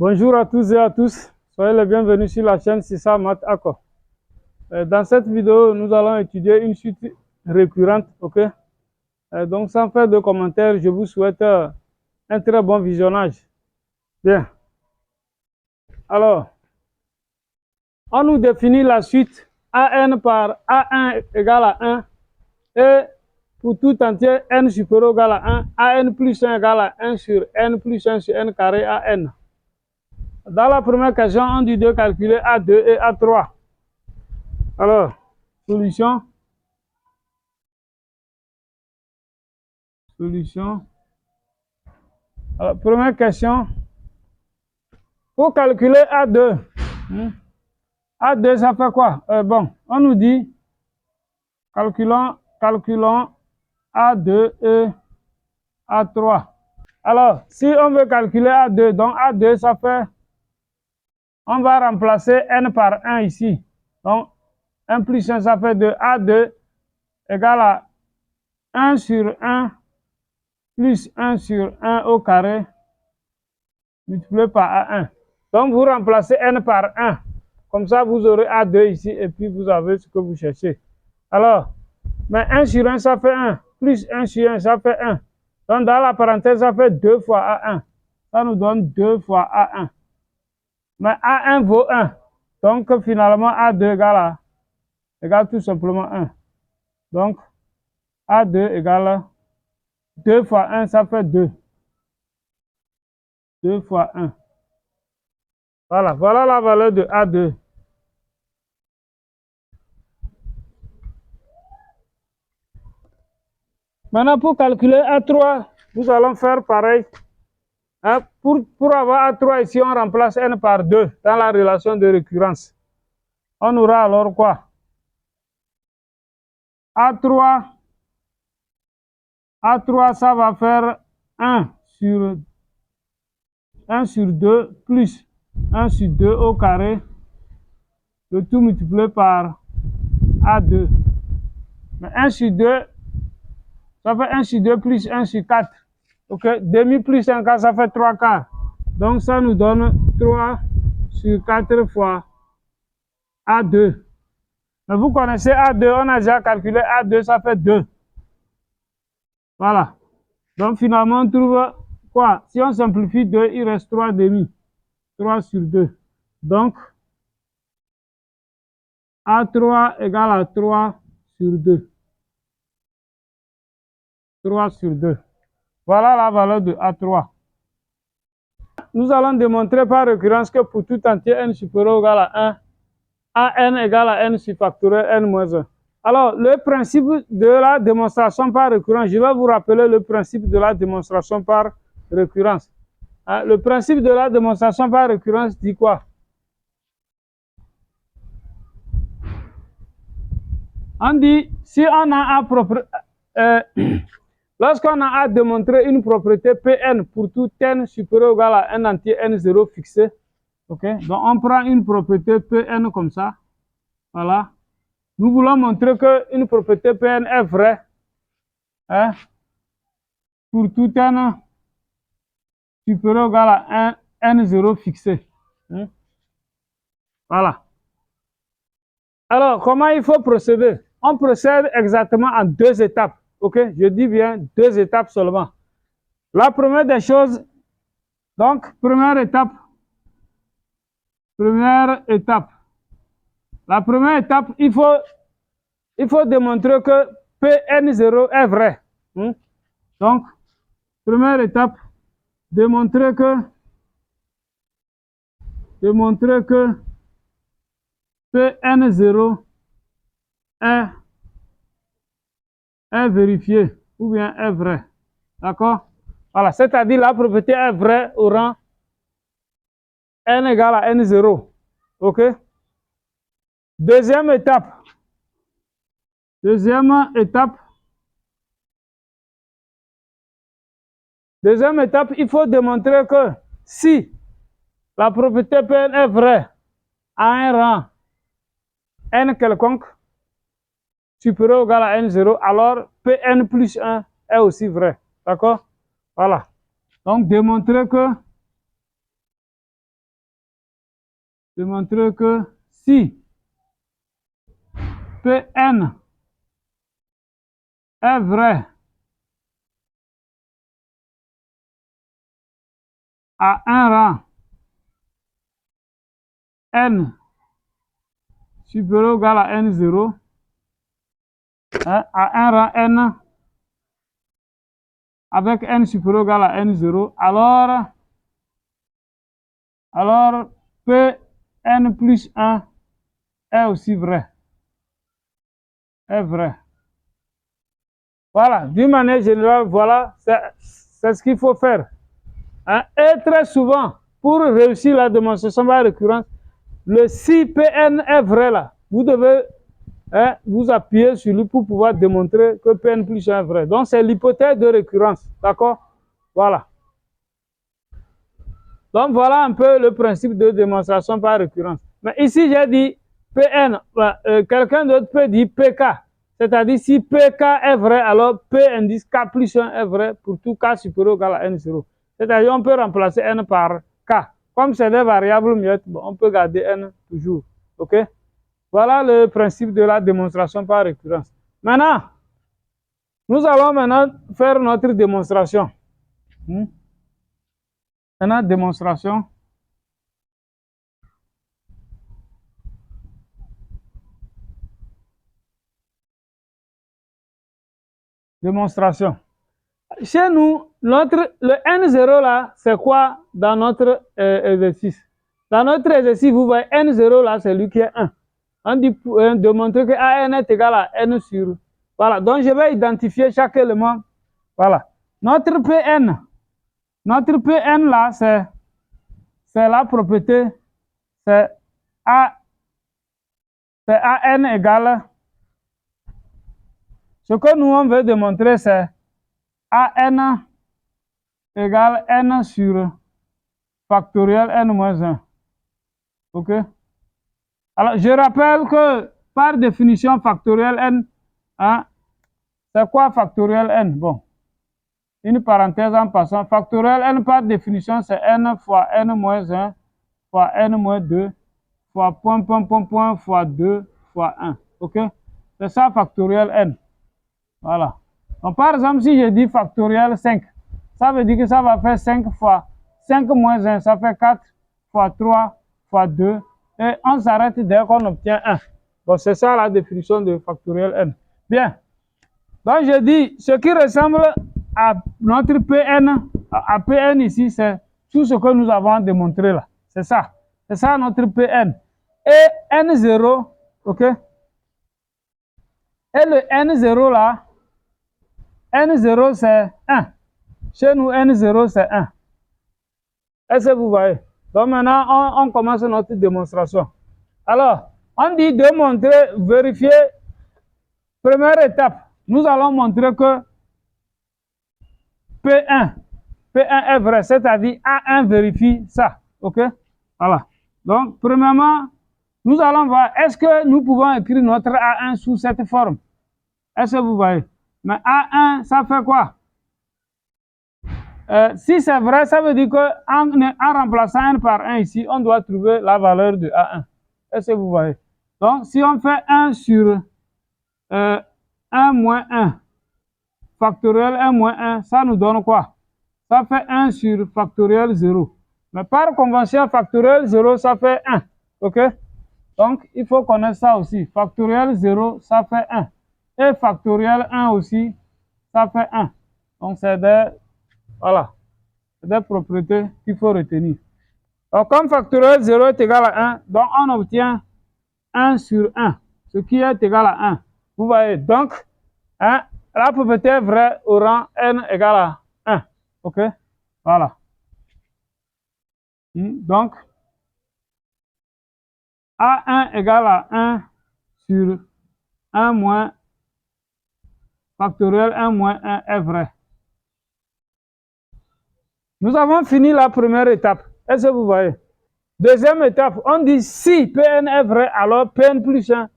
Bonjour à tous et à tous, soyez les bienvenus sur la chaîne Sissa Math Acco. Dans cette vidéo, nous allons étudier une suite récurrente, ok? Donc sans faire de commentaires, je vous souhaite un très bon visionnage. Bien. Alors, on nous définit la suite AN par A1 égale à 1 et pour tout entier n supérieur ou égal à 1, AN plus 1 égale à 1 sur n plus 1 sur n carré AN. Dans la première question, on dit de calculer A2 et A3. Alors, solution. Alors, première question. Pour calculer A2. A2, ça fait quoi? Bon, on nous dit, calculons A2 et A3. Alors, si on veut calculer A2, donc A2, ça fait, on va remplacer n par 1 ici. Donc, 1 plus 1, ça fait 2. A2 égale à 1 sur 1 plus 1 sur 1 au carré multiplié par A1. Donc, vous remplacez n par 1. Comme ça, vous aurez A2 ici et puis vous avez ce que vous cherchez. Alors, mais 1 sur 1, ça fait 1. Plus 1 sur 1, ça fait 1. Donc, dans la parenthèse, ça fait 2 fois A1. Ça nous donne 2 fois A1. Mais A1 vaut 1. Donc, finalement, A2 égale tout simplement 1. Donc, A2 égale 2 fois 1, ça fait 2. 2 fois 1. Voilà la valeur de A2. Maintenant, pour calculer A3, nous allons faire pareil. Hein, pour avoir A3 ici, on remplace n par 2 dans la relation de récurrence. On aura alors quoi? A3, ça va faire 1 sur 2 plus 1 sur 2 au carré, le tout multiplié par A2. Mais 1 sur 2, ça fait 1 sur 2 plus 1 sur 4. Ok, demi plus 1 quart, ça fait 3 quarts. Donc ça nous donne 3 sur 4 fois A2. Mais vous connaissez A2, on a déjà calculé A2, ça fait 2. Voilà. Donc finalement, on trouve quoi? Si on simplifie 2, il reste 3 demi. 3 sur 2. Donc, A3 égale à 3 sur 2. 3 sur 2. Voilà la valeur de A3. Nous allons démontrer par récurrence que pour tout entier n supérieur ou égal à 1, AN égale à n sur factoriel n moins 1. Alors, le principe de la démonstration par récurrence, je vais vous rappeler le principe de la démonstration par récurrence. Le principe de la démonstration par récurrence dit quoi? On dit, si on a lorsqu'on a à démontrer une propriété Pn pour tout n supérieur ou égal à n entier n0 fixé, ok? Donc on prend une propriété Pn comme ça, voilà. Nous voulons montrer qu'une propriété Pn est vraie, hein, pour tout n supérieur ou égal à n0 fixé. Hein? Voilà. Alors, comment il faut procéder? On procède exactement en 2 étapes. Ok, je dis bien 2 étapes seulement. La première des choses, donc, première étape. La première étape, il faut démontrer que Pn0 est vrai. Donc, première étape, démontrer que Pn0 est vérifié ou bien est vrai. D'accord? Voilà, c'est-à-dire la propriété est vraie au rang n égale à n0. Ok? Deuxième étape, il faut démontrer que si la propriété Pn est vraie à un rang n quelconque supérieur ou égal à n0, alors Pn plus 1 est aussi vrai. D'accord? Voilà. Donc, démontrer que démontrer que si Pn est vrai à un rang n supérieur ou égal à n0, à un rang n avec n supérieur ou égal à n0, alors Pn plus 1 est aussi vrai. Est vrai. Voilà, d'une manière générale, voilà, c'est ce qu'il faut faire. Hein? Et très souvent, pour réussir la démonstration par récurrence, le si Pn est vrai là, vous devez vous appuyer sur lui pour pouvoir démontrer que Pn plus 1 est vrai. Donc, c'est l'hypothèse de récurrence. D'accord? Voilà. Donc, voilà un peu le principe de démonstration par récurrence. Mais ici, j'ai dit Pn. Quelqu'un d'autre peut dire Pk. C'est-à-dire, si Pk est vrai, alors P indice K plus 1 est vrai pour tout K supérieur ou égal à N0. C'est-à-dire, on peut remplacer N par K. Comme c'est des variables miettes, bon, on peut garder N toujours. OK? Voilà le principe de la démonstration par récurrence. Maintenant, nous allons maintenant faire notre démonstration. Maintenant, démonstration. Démonstration. Chez nous, le N0 là, c'est quoi dans notre exercice? Dans notre exercice, vous voyez, N0 là, c'est lui qui est 1. On dit de montrer que AN est égal à N sur. Voilà, donc je vais identifier chaque élément. Voilà. Notre Pn là, c'est la propriété, c'est AN égale. Ce que nous, on veut démontrer, c'est AN égale N sur factoriel N moins 1. OK? Alors, je rappelle que par définition, factoriel N, hein, c'est quoi factoriel N? Bon, une parenthèse en passant. Factoriel N, par définition, c'est N fois N moins 1 fois N moins 2 fois point, fois 2 fois 1. OK? C'est ça factoriel N. Voilà. Donc, par exemple, si je dis factoriel 5, ça veut dire que ça va faire 5 fois 5 moins 1, ça fait 4 fois 3 fois 2. Et on s'arrête dès qu'on obtient 1. Bon, c'est ça la définition de factoriel N. Bien. Donc, je dis, ce qui ressemble à notre Pn, à Pn ici, c'est tout ce que nous avons démontré là. C'est ça. C'est ça notre Pn. Et N0, OK? Et le N0 là, N0 c'est 1. Chez nous, N0 c'est 1. Est-ce que vous voyez? Donc maintenant, on commence notre démonstration. Alors, on dit démontrer, vérifier. Première étape, nous allons montrer que P1 est vrai, c'est-à-dire A1 vérifie ça. OK? Voilà. Donc, premièrement, nous allons voir, est-ce que nous pouvons écrire notre A1 sous cette forme? Est-ce que vous voyez? Mais A1, ça fait quoi? Si c'est vrai, ça veut dire qu'en remplaçant n par 1 ici, on doit trouver la valeur de A1. Est-ce que vous voyez? Donc, si on fait 1 sur 1 moins 1, factoriel 1 moins 1, ça nous donne quoi? Ça fait 1 sur factoriel 0. Mais par convention, factoriel 0, ça fait 1. OK? Donc, il faut connaître ça aussi. Factoriel 0, ça fait 1. Et factoriel 1 aussi, ça fait 1. Donc, c'est des propriétés qu'il faut retenir. Donc, comme factoriel 0 est égal à 1, donc on obtient 1 sur 1, ce qui est égal à 1. Vous voyez, donc, hein, la propriété est vraie au rang n égale à 1. OK? Voilà. Donc, A1 égale à 1 sur 1 moins factoriel 1 moins 1 est vrai. Nous avons fini la première étape. Est-ce que vous voyez? Deuxième étape, on dit si Pn est vrai, alors Pn plus 1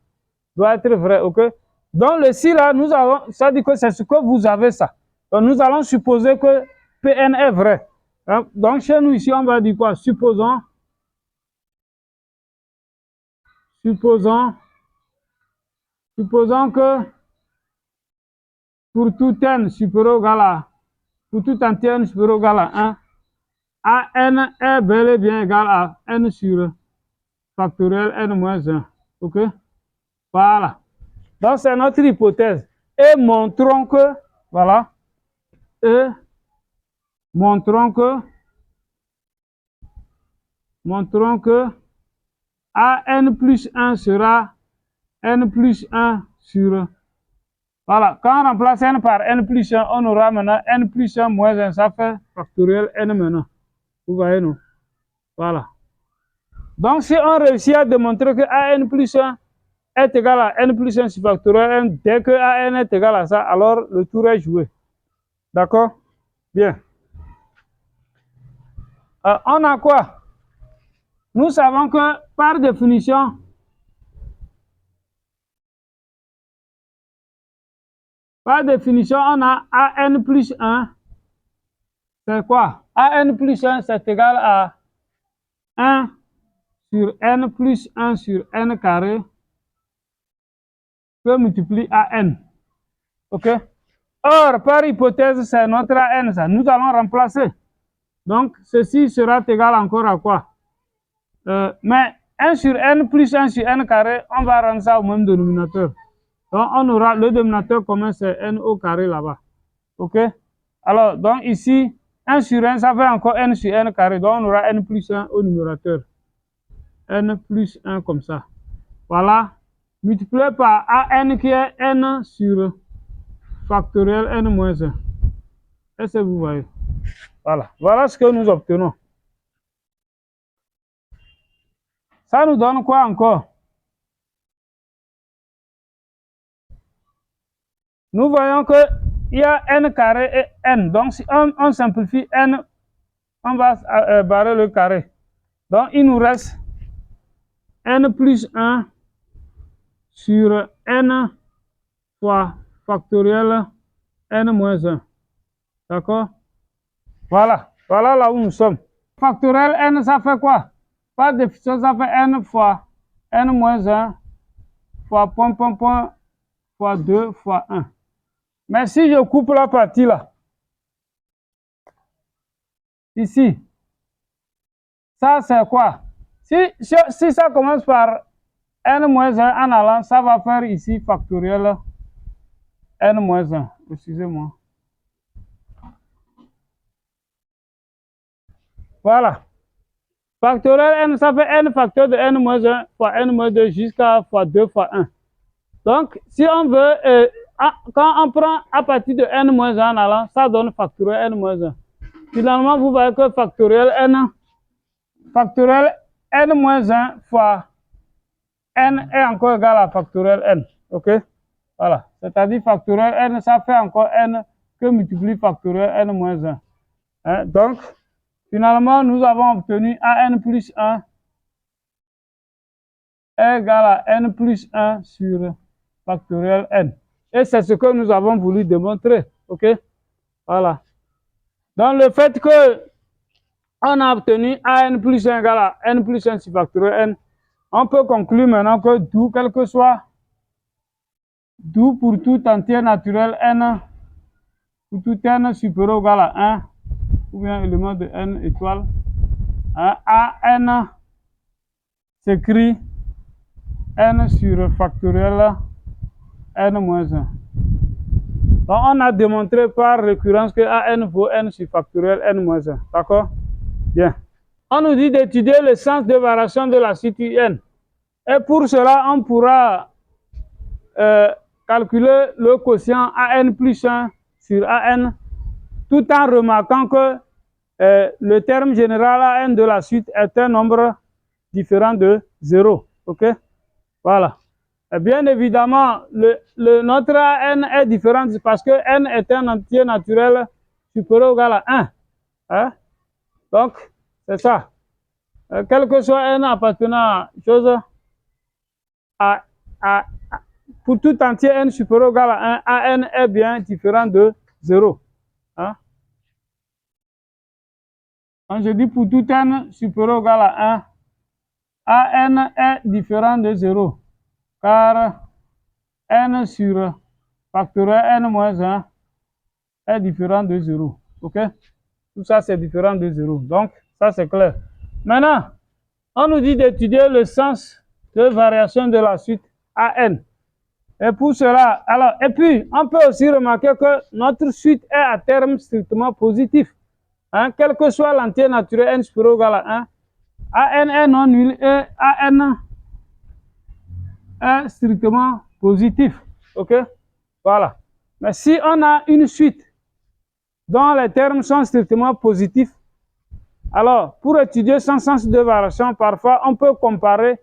doit être vrai. OK? Donc, le si là, nous avons, ça dit que c'est ce que vous avez ça. Donc, nous allons supposer que Pn est vrai. Donc, chez nous ici, on va dire quoi? Supposons supposons que pour tout n supérieur ou égal à, pour tout entier n supérieur ou égal à 1, an est bel et bien égal à n sur factoriel n moins 1. OK? Voilà. Donc, c'est notre hypothèse. Et montrons que, voilà, et montrons que an plus 1 sera n plus 1 sur... Voilà, quand on remplace n par n plus 1, on aura maintenant n plus 1 moins 1, ça fait factoriel n maintenant. Vous voyez, non? Voilà. Donc, si on réussit à démontrer que an plus 1 est égal à n plus 1 sur factoriel n, dès que an est égal à ça, alors le tour est joué. D'accord? Bien. On a quoi? Nous savons que par définition, on a an plus 1. C'est quoi? An plus 1, c'est égal à 1 sur n plus 1 sur n carré que multiplie an. OK? Or, par hypothèse, c'est notre an, ça. Nous allons remplacer. Donc, ceci sera égal encore à quoi? Mais 1 sur n plus 1 sur n carré, on va rendre ça au même dénominateur. Donc, on aura le dénominateur commun, c'est n au carré là-bas. OK? Alors, donc ici, 1 sur n, ça fait encore n sur n carré. Donc, on aura n plus 1 au numérateur. N plus 1 comme ça. Voilà. Multiplié par an qui est n sur factoriel n moins 1. Est-ce que vous voyez? Voilà. Voilà ce que nous obtenons. Ça nous donne quoi encore? Nous voyons que il y a n carré et n. Donc, si on simplifie n, on va barrer le carré. Donc, il nous reste n plus 1 sur n fois factoriel n moins 1. D'accord? Voilà. Voilà là où nous sommes. Factoriel n, ça fait quoi? Par définition, ça fait n fois n moins 1 fois point, fois 2 fois 1. Mais si je coupe la partie là, ici, ça c'est quoi? Si ça commence par n moins 1 en allant, ça va faire ici factoriel n moins 1. Excusez-moi. Voilà. Factoriel n, ça fait n facteur de n moins 1 fois n moins 2 jusqu'à fois 2 fois 1. Donc, si on veut, quand on prend à partir de n moins 1 en allant, ça donne factoriel n moins 1. Finalement, vous voyez que factoriel n moins 1 fois n est encore égal à factoriel n. OK? Voilà. C'est-à-dire factoriel n, ça fait encore n que multiplie factoriel n moins 1. Hein? Donc, finalement, nous avons obtenu an plus 1 est égal à n plus 1 sur factoriel n. Et c'est ce que nous avons voulu démontrer. OK? Voilà. Donc, le fait que on a obtenu an plus 1 égale à n plus 1 sur factoriel n, on peut conclure maintenant que d'où, quel que soit, d'où pour tout entier naturel n, pour tout n supérieur ou égal à 1, ou bien élément de n étoile, an s'écrit n sur factoriel n moins 1. Donc, on a démontré par récurrence que an vaut n sur factoriel n moins 1. D'accord? Bien. On nous dit d'étudier le sens de variation de la suite un. Et pour cela, on pourra calculer le quotient an plus 1 sur an, tout en remarquant que le terme général an de la suite est un nombre différent de 0. OK? Voilà. Et bien évidemment, notre an est différent parce que n est un entier naturel supérieur ou égal à 1. Hein? Donc, c'est ça. Quel que soit n appartenant à chose, pour tout entier n supérieur ou égal à 1, an est bien différent de 0. Hein? Quand je dis pour tout n supérieur ou égal à AN est différent de 0, car N sur factoriel N moins 1 est différent de 0. OK? Tout ça, c'est différent de 0. Donc, ça, c'est clair. Maintenant, on nous dit d'étudier le sens de variation de la suite AN. Et pour cela, alors, et puis, on peut aussi remarquer que notre suite est à terme strictement positif. Hein, quel que soit l'entier naturel n supérieur ou égal à 1, AN est non nul et AN est strictement positif. OK? Voilà. Mais si on a une suite dont les termes sont strictement positifs, alors, pour étudier son sens de variation, parfois, on peut comparer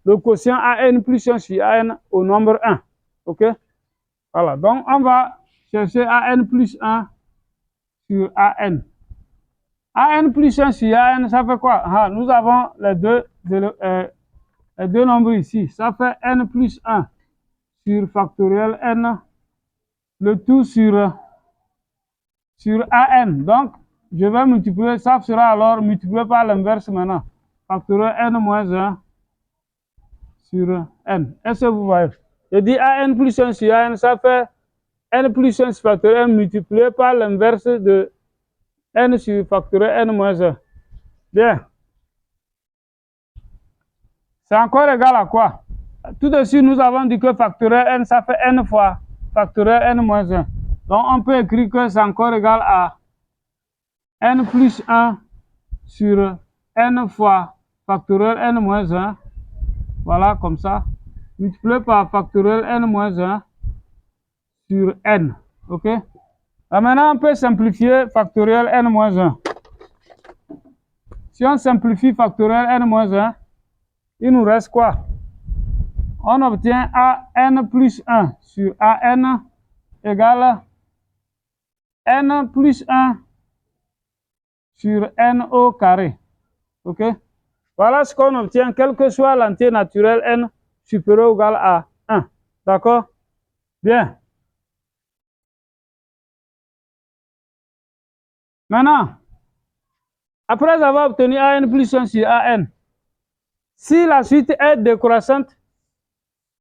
le quotient AN plus 1 sur AN au nombre 1. OK? Voilà. Donc, on va chercher AN plus 1 sur AN. AN plus 1 sur AN, ça fait quoi? Ah, nous avons les deux nombres ici. Ça fait N plus 1 sur factoriel N, le tout sur AN. Donc, je vais multiplier, ça sera alors multiplié par l'inverse maintenant. Factoriel N moins 1 sur N. Est-ce que vous voyez? Je dis AN plus 1 sur AN, ça fait N plus 1 sur factoriel N multiplié par l'inverse de N sur factoriel N moins 1. Bien. C'est encore égal à quoi? Tout de suite, nous avons dit que factoriel N, ça fait N fois factoriel N moins 1. Donc, on peut écrire que c'est encore égal à N plus 1 sur N fois factoriel N moins 1. Voilà, comme ça. Multiplié par factoriel N moins 1 sur N. OK? Alors maintenant, on peut simplifier factoriel N moins 1. Si on simplifie factoriel N moins 1, il nous reste quoi? On obtient AN plus 1 sur AN égale N plus 1 sur N au carré. OK? Voilà ce qu'on obtient, quel que soit l'entier naturel N supérieur ou égal à 1. D'accord? Bien. Maintenant, après avoir obtenu AN plus 1 sur AN, si la suite est décroissante,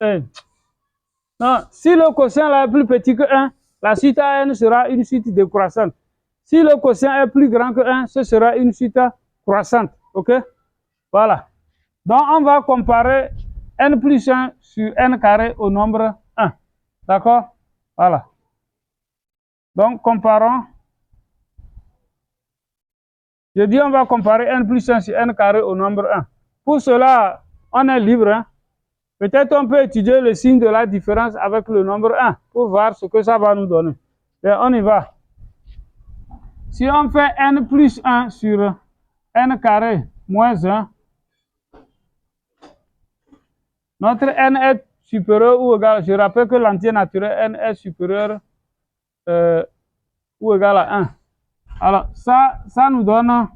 non, si le quotient là est plus petit que 1, la suite AN sera une suite décroissante. Si le quotient est plus grand que 1, ce sera une suite croissante. OK? Voilà. Donc, on va comparer N plus 1 sur N carré au nombre 1. D'accord? Voilà. Donc, comparons. Je dis on va comparer N plus 1 sur N carré au nombre 1. Pour cela, on est libre. Hein? Peut-être on peut étudier le signe de la différence avec le nombre 1 pour voir ce que ça va nous donner. Et on y va. Si on fait N plus 1 sur N carré moins 1, notre N est supérieur ou égal, je rappelle que l'entier naturel N est supérieur ou égal à 1. Alors, ça nous donne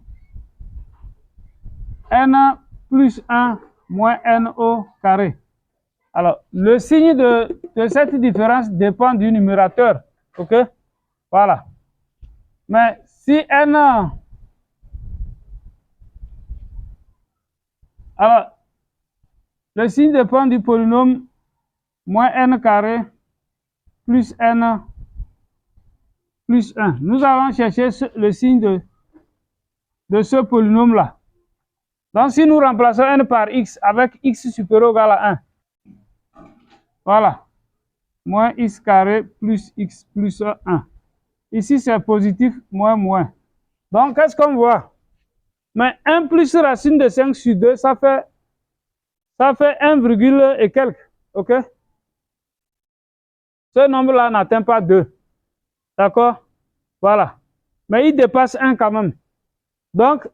N plus 1 moins N au carré. Alors, le signe de cette différence dépend du numérateur. OK? Voilà. Mais si N... Alors, le signe dépend du polynôme moins N carré plus N plus 1. Nous allons chercher le signe de ce polynôme-là. Donc, si nous remplaçons N par X avec X supérieur ou égal à 1, voilà, moins X carré plus X plus 1. Ici, c'est positif, moins. Donc, qu'est-ce qu'on voit? Mais 1 plus racine de 5 sur 2, ça fait 1, et quelques. OK? Ce nombre-là n'atteint pas 2. D'accord? Voilà. Mais il dépasse 1 quand même. Donc,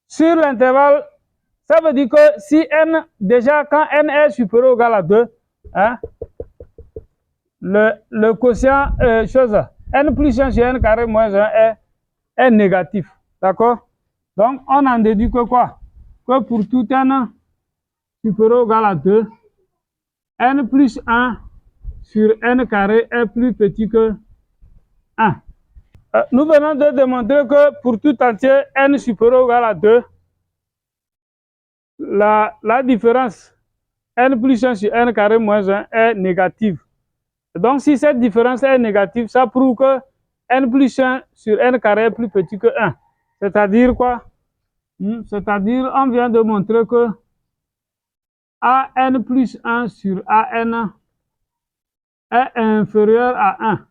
sur l'intervalle, ça veut dire que si N, déjà, quand N est supérieur ou égal à 2, hein, le quotient, N plus 1 sur N carré moins 1 est négatif. D'accord? Donc, on en déduit que quoi? Que pour tout N supérieur ou égal à 2, N plus 1 sur N carré est plus petit que 1. Nous venons de démontrer que pour tout entier N supérieur ou égal à 2, la différence n plus 1 sur n carré moins 1 est négative. Donc, si cette différence est négative, ça prouve que n plus 1 sur n carré est plus petit que 1. C'est-à-dire quoi? C'est-à-dire, on vient de montrer que an plus 1 sur an est inférieur à 1.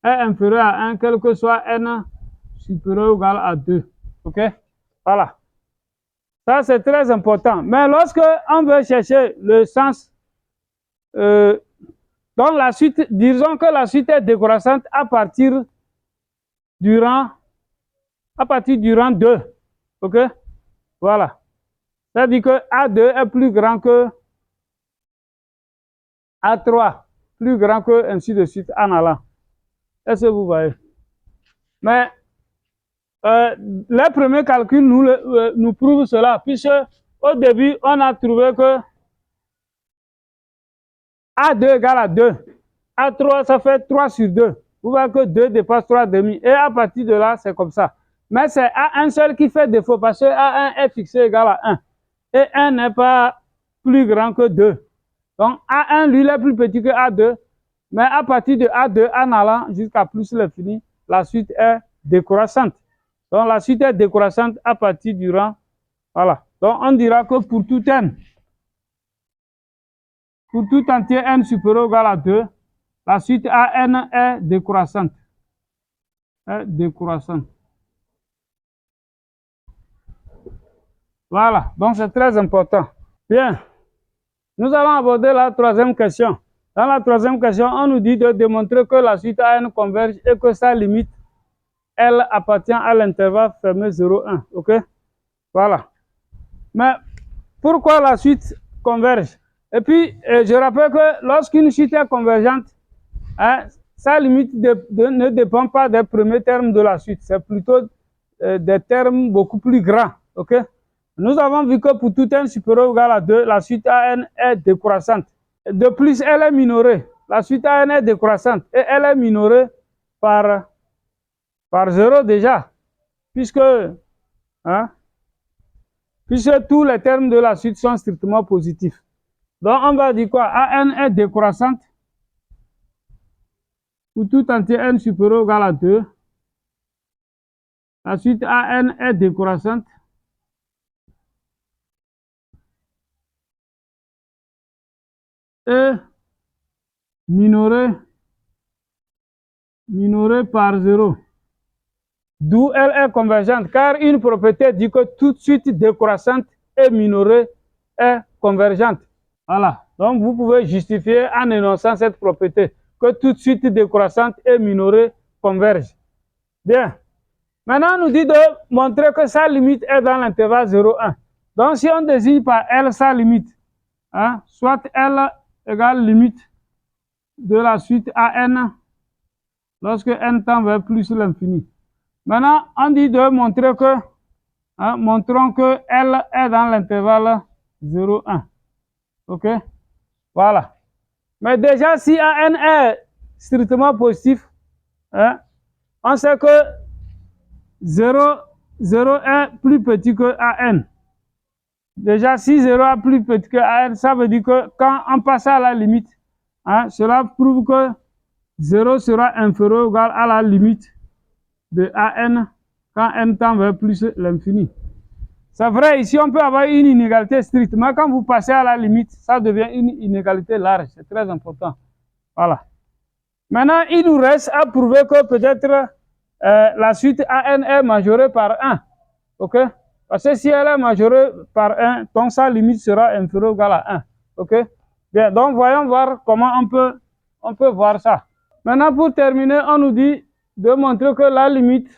Est inférieur à 1, quel que soit n supérieur ou égal à 2. OK? Voilà. Ça, c'est très important. Mais lorsque on veut chercher le sens, donc la suite, disons que la suite est décroissante à partir du rang 2. OK? Voilà. C'est-à-dire que A2 est plus grand que A3, plus grand que ainsi de suite en allant. Est-ce que vous voyez? Mais les premiers calculs nous prouvent cela, puisque au début, on a trouvé que A2 égale à 2. A3, ça fait 3 sur 2. Vous voyez que 2 dépasse 3,5. Et à partir de là, c'est comme ça. Mais c'est A1 seul qui fait défaut, parce que A1 est fixé égal à 1. Et 1 n'est pas plus grand que 2. Donc A1, lui, il est plus petit que A2. Mais à partir de A2, en allant jusqu'à plus l'infini, la suite est décroissante. Donc la suite est décroissante à partir du rang. Voilà. Donc on dira que pour tout n entier n supérieur ou égal à 2, la suite an est décroissante. Voilà. Donc c'est très important. Bien. Nous allons aborder la troisième question. Dans la troisième question, on nous dit de démontrer que la suite an converge et que sa limite, elle appartient à l'intervalle fermé 0,1. OK? Voilà. Mais pourquoi la suite converge? Et puis, je rappelle que lorsqu'une suite est convergente, sa limite ne dépend pas des premiers termes de la suite. C'est plutôt des termes beaucoup plus grands. OK? Nous avons vu que pour tout n supérieur ou égal à 2, la suite an est décroissante. De plus, elle est minorée. La suite an est décroissante et elle est minorée par 0 déjà, puisque tous les termes de la suite sont strictement positifs. Donc, on va dire quoi? An est décroissante pour tout entier n supérieur ou égal à 2. La suite an est décroissante et minorée par 0. D'où elle est convergente, car une propriété dit que toute suite décroissante et minorée est convergente. Voilà. Donc, vous pouvez justifier en énonçant cette propriété, que toute suite décroissante et minorée convergent. Bien. Maintenant, on nous dit de montrer que sa limite est dans l'intervalle 0,1. Donc, si on désigne par L sa limite, soit L égale limite de la suite AN, lorsque n tend vers plus l'infini. Maintenant, on dit de montrer que, montrons que L est dans l'intervalle 0,1. OK? Voilà. Mais déjà, si AN est strictement positif, on sait que 0 est plus petit que AN. Déjà, si 0 est plus petit que AN, ça veut dire que quand on passe à la limite, cela prouve que 0 sera inférieur ou égal à la limite de AN quand n tend vers plus l'infini. C'est vrai, ici on peut avoir une inégalité stricte, mais quand vous passez à la limite, ça devient une inégalité large. C'est très important. Voilà. Maintenant, il nous reste à prouver que peut-être la suite AN est majorée par 1. OK? Parce que si elle est majorée par 1, donc sa limite sera inférieure ou égale à 1. OK? Bien, donc voyons voir comment on peut voir ça. Maintenant, pour terminer, on nous dit de montrer que la limite,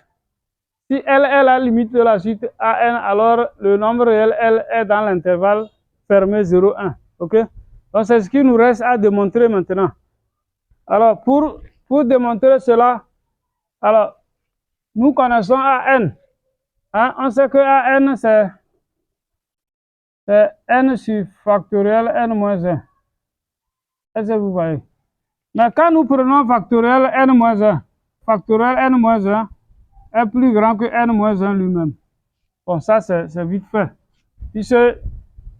si L est la limite de la suite AN, alors le nombre réel L est dans l'intervalle fermé 0,1. OK? Donc c'est ce qu'il nous reste à démontrer maintenant. Alors pour démontrer cela, alors nous connaissons AN. On sait que AN c'est N sur factoriel N moins 1. Est-ce que vous voyez? Mais quand nous prenons factoriel N moins 1, factoriel N moins 1 est plus grand que N moins 1 lui-même. Bon, ça c'est vite fait. Puisque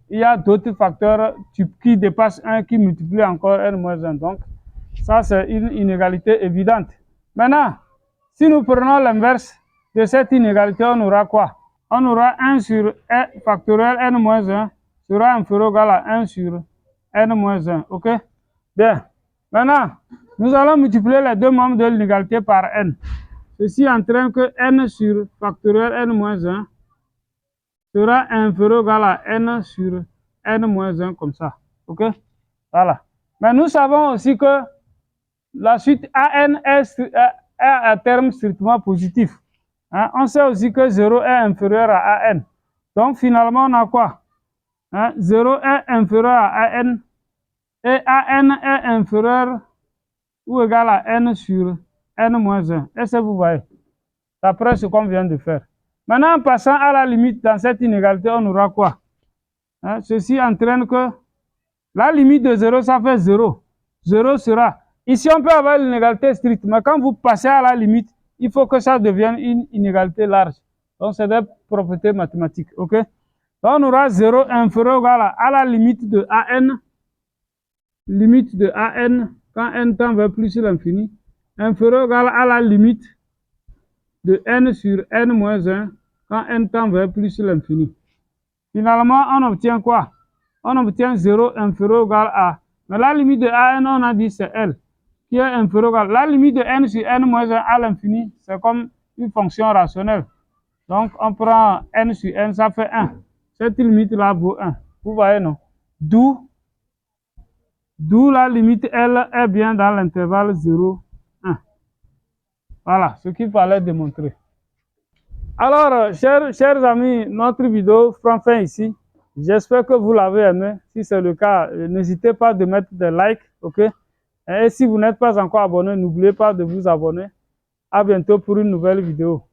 il y a d'autres facteurs qui dépassent 1 qui multiplient encore n-1. Donc, ça, c'est une inégalité évidente. Maintenant, si nous prenons l'inverse de cette inégalité, on aura quoi? On aura 1 sur n factoriel n-1 sera inférieur ou égal à 1 sur n-1. OK? Bien. Maintenant, nous allons multiplier les deux membres de l'inégalité par n. Ceci entraîne que n sur factoriel n-1 sera inférieur ou égal à n sur n-1 comme ça. OK? Voilà. Mais nous savons aussi que la suite an est à terme strictement positif. Hein? On sait aussi que 0 est inférieur à an. Donc finalement, on a quoi? 0 est inférieur à an et an est inférieur ou égal à n sur n-1. Est-ce que vous voyez? D'après ce qu'on vient de faire. Maintenant, en passant à la limite dans cette inégalité, on aura quoi? Ceci entraîne que la limite de 0, ça fait 0. 0 sera... Ici, on peut avoir l'inégalité stricte, mais quand vous passez à la limite, il faut que ça devienne une inégalité large. Donc, c'est des propriétés mathématiques. OK? Donc, on aura 0 inférieur ou égal à la limite de an. Limite de an, quand n tend vers plus l'infini, inférieur ou égal à la limite de n sur n-1, quand n tend vers plus l'infini. Finalement, on obtient quoi? On obtient 0 inférieur ou égal à... Mais la limite de an, on a dit c'est L, qui est inférieur ou égal. La limite de n sur n-1 à l'infini, c'est comme une fonction rationnelle. Donc, on prend n sur n, ça fait 1. Cette limite-là vaut 1. Vous voyez, non? D'où la limite L est bien dans l'intervalle 0, 1. Voilà ce qu'il fallait démontrer. Alors, chers amis, notre vidéo prend fin ici. J'espère que vous l'avez aimé. Si c'est le cas, n'hésitez pas de mettre des likes, ok? Et si vous n'êtes pas encore abonné, n'oubliez pas de vous abonner. À bientôt pour une nouvelle vidéo.